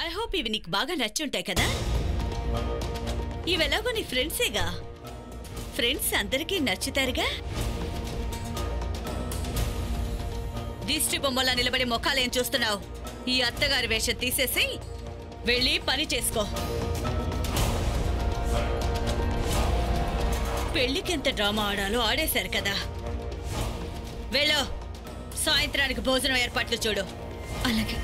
I hope ఇవి నీకు బాగా నచ్చుంటాయి కదా. ఇవెలాగో నీ ఫ్రెండ్సేగా, ఫ్రెండ్స్ అందరికీ నచ్చుతారుగా. దిష్టి బొమ్మలా నిలబడి మొఖాలేం చూస్తున్నావు? ఈ అత్తగారి వేషం తీసేసి వెళ్ళి పని చేసుకో. పెళ్లికి ఎంత డ్రామా ఆడాలో ఆడేశారు కదా. వెళ్ళు, సాయంత్రానికి భోజనం ఏర్పాట్లు చూడు. అలాగే.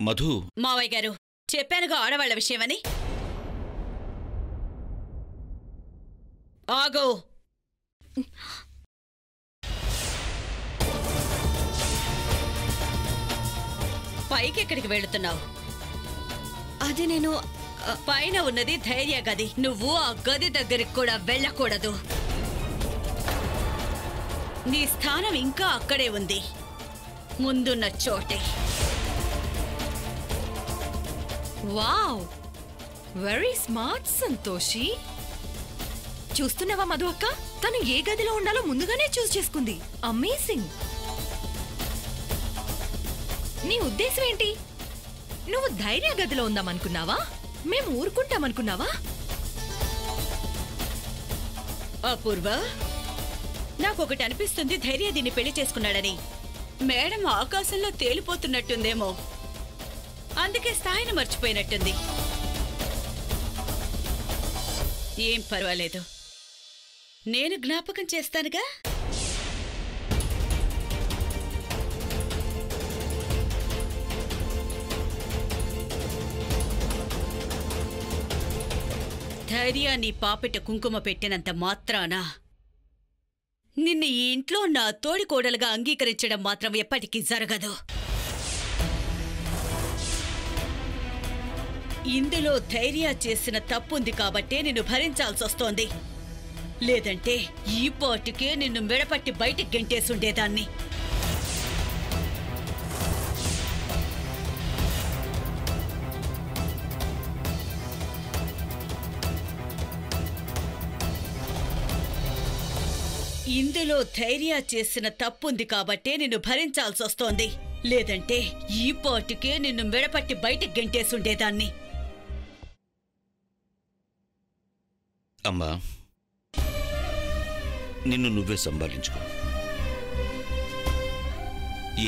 మధు. మావయ్య గారు, చెప్పానుగా ఆడవాళ్ల విషయమని. ఆగో. పైకి ఎక్కడికి వెళుతున్నావు? అది నేను పైన ఉన్నది ధైర్య గది. నువ్వు ఆ గది దగ్గరికి కూడా వెళ్ళకూడదు. నీ స్థానం ఇంకా అక్కడే ఉంది, ముందున్న చోటే. Wow, very smart Santoshi. చూస్తున్నావా మధు అక్క, తను ఏ గదిలో ఉండాలో ముందుగానే చూస్ చేసుకుంది. అమేజింగ్. నీ ఉద్దేశం ఏంటి? నువ్వు ధైర్య గదిలో ఉందామనుకున్నావా? మేము ఊరుకుంటామనుకున్నావా? అపూర్వ, నాకొకటి అనిపిస్తుంది, ధైర్య దీన్ని పెళ్లి చేసుకున్నాడని. మేడం ఆకాశంలో తేలిపోతున్నట్టుందేమో, అందుకే స్థాయిని మర్చిపోయినట్టుంది. ఏం పర్వాలేదు, నేను జ్ఞాపకం చేస్తానుగా. ధైర్య నీ పాపిట కుంకుమ పెట్టినంత మాత్రాన నిన్ను ఈ ఇంట్లో నా తోడికోడలుగా అంగీకరించడం మాత్రం ఎప్పటికీ జరగదు. ఇందులో ధైర్య చేసిన తప్పుంది కాబట్టే నిన్ను భరించాల్సొస్తోంది. లేదంటే ఈ పాటికే నిన్ను మెడపట్టి బయటికి గెంటేసుండేదాన్ని. ఇందులో ధైర్య చేసిన తప్పుంది కాబట్టే నిన్ను భరించాల్సొస్తోంది. లేదంటే ఈ పాటికే నిన్ను మెడపట్టి బయటికి గెంటేసుండేదాన్ని. అమ్మా, నిన్ను నువ్వే సంభాళించుకో.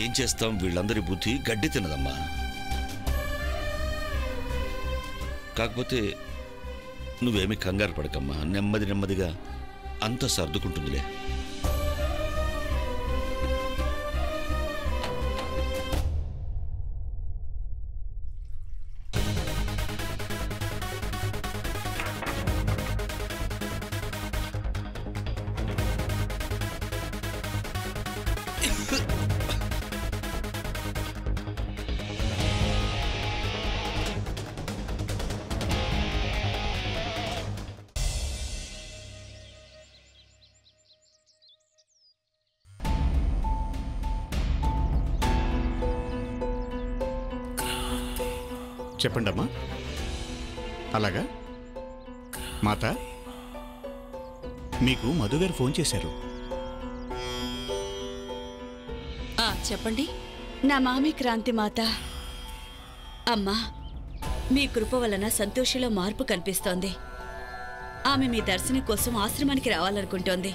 ఏం చేస్తాం, వీళ్ళందరి బుద్ధి గడ్డి తినదమ్మా. కాకపోతే నువ్వేమీ కంగారు పడకమ్మా, నెమ్మది నెమ్మదిగా అంతా సర్దుకుంటుందిలే. చెప్పండమ్మా. అలాగా మాత, మీకు మధుగారు ఫోన్ చేశారు. చెప్పండి. నా మామి క్రాంతి మాత. అమ్మా, మీ కృప వలన సంతోషిలో మార్పు కనిపిస్తోంది. ఆమె మీ దర్శనం కోసం ఆశ్రమానికి రావాలనుకుంటోంది.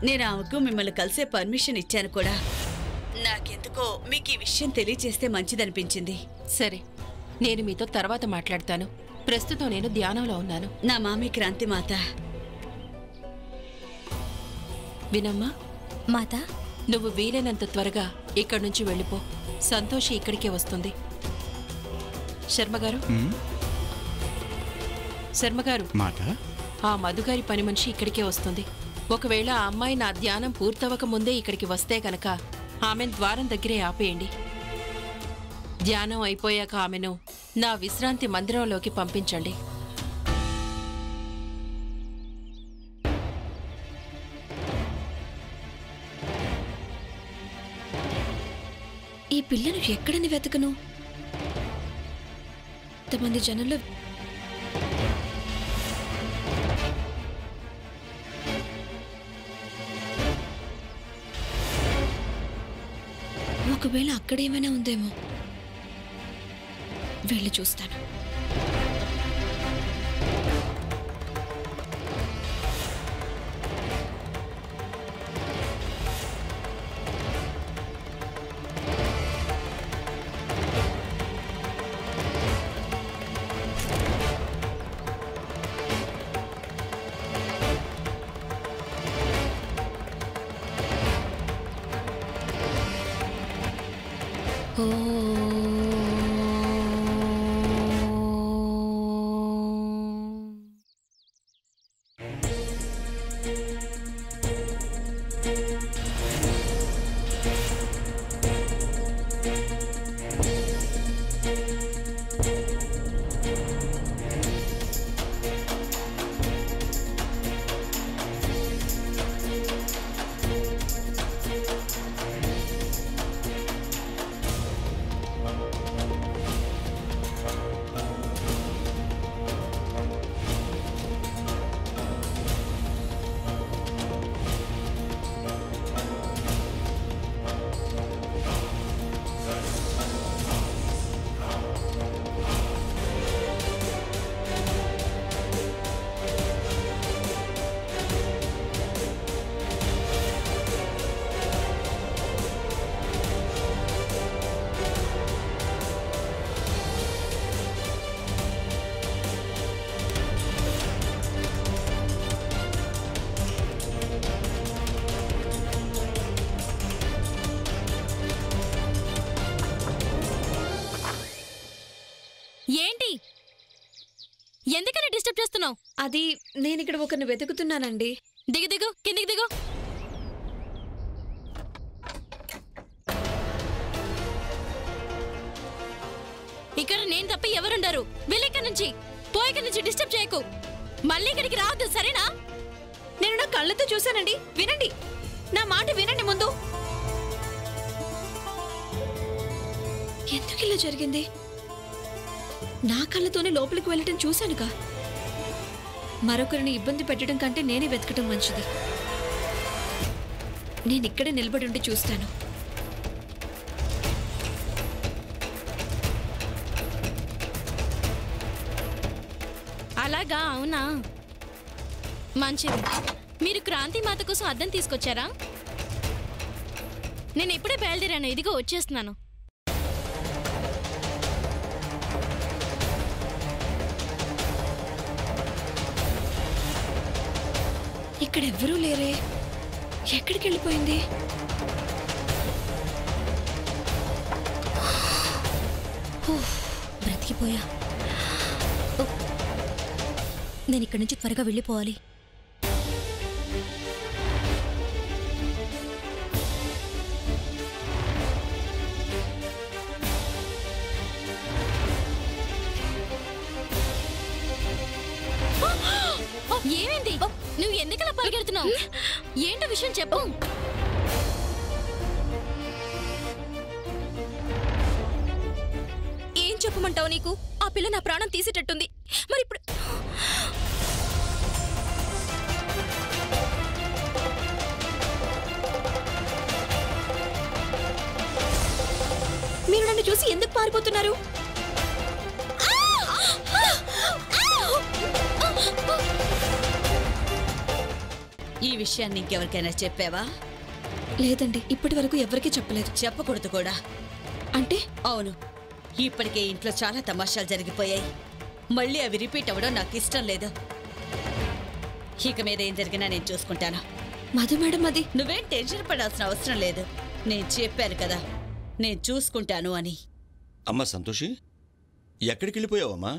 నేను ఆమెకు మిమ్మల్ని కలిసే పర్మిషన్ ఇచ్చాను కూడా. నాకెందుకో మీకు ఈ విషయం తెలియచేస్తే మంచిదనిపించింది. సరే, నేను మీతో తర్వాత మాట్లాడతాను. ప్రస్తుతం నేను ధ్యానంలో ఉన్నాను. నా మామి క్రాంతి మాత. వినమ్మా మాత, నువ్వు వీలైనంత త్వరగా ఇక్కడి నుంచి వెళ్ళిపో. సంతోషి ఇక్కడికే వస్తుంది. శర్మగారు, శర్మగారు, మాట, ఆ మధుగారి పని మనిషి ఇక్కడికే వస్తుంది. ఒకవేళ ఆ అమ్మాయి నా ధ్యానం పూర్తవక ముందే ఇక్కడికి వస్తే గనక ఆమెను ద్వారం దగ్గరే ఆపేయండి. ధ్యానం అయిపోయాక ఆమెను నా విశ్రాంతి మందిరంలోకి పంపించండి. ఈ పిల్లను ఎక్కడని వెతకను? ఇంతమంది జనంలో ఒకవేళ అక్కడేమైనా ఉందేమో, వెళ్ళి చూస్తాను. ఏంటి? ఎందుకని డిస్టర్బ్ చేస్తున్నావు? అది నేను ఇక్కడ ఒకరిని వెతుకుతున్నానండి. దిగు దిగు, కిందికి దిగు. ఇక్కడ నేను తప్ప ఎవరుండరు. వెళ్ళిక్కడి నుంచి, పోయిక్కడి నుంచి, డిస్టర్బ్ చేయకు. మళ్ళీ ఇక్కడికి రావద్దు, సరేనా? నేను నా కళ్ళతో చూశానండి. వినండి, నా మాట వినండి ముందు. ఎందుకు ఇలా జరిగింది? నా కళ్ళతోనే లోపలికి వెళ్ళటం చూశానుగా. మరొకరిని ఇబ్బంది పెట్టడం కంటే నేనే వెతకటం మంచిది. నేను ఇక్కడే నిలబడి ఉండి చూస్తాను. అలాగా? అవునా, మంచిది. మీరు క్రాంతి మాత కోసం అద్దం తీసుకొచ్చారా? నేను ఇప్పుడే బయలుదేరాను, ఇదిగో వచ్చేస్తున్నాను. ఇక్కడ ఎవ్వరూ లేరే. ఎక్కడికి వెళ్ళిపోయింది? బ్రతికిపోయా. నేను ఇక్కడి నుంచి త్వరగా వెళ్ళిపోవాలి. ఏమైంది? నువ్వు ఎందుకలా పరిగెడుతున్నావు? ఏంటో విషయం చెప్పు. ఏం చెప్పమంటావు? నీకు ఆ పిల్ల నా ప్రాణం తీసేటట్టుంది. మరి ఇప్పుడు మీరు నన్ను చూసి ఎందుకు పారిపోతున్నారు? ఈ విషయాన్ని ఇంకెవరికైనా చెప్పావా? లేదండి, ఇప్పటి వరకు ఎవరికీ చెప్పలేదు. చెప్పకూడదు కూడా. అంటే? అవును, ఇప్పటికే ఇంట్లో చాలా తమాషాలు జరిగిపోయాయి. మళ్ళీ అవి రిపీట్ అవ్వడం నాకు ఇష్టం లేదు. ఇక మీద ఏం జరిగినా నేను చూసుకుంటాను. మధు మేడం, అది నువ్వేం టెన్షన్ పడాల్సిన అవసరం లేదు. నేను చెప్పాను కదా, నేను చూసుకుంటాను అని. అమ్మా సంతోషి, ఎక్కడికి వెళ్ళిపోయావమ్మా?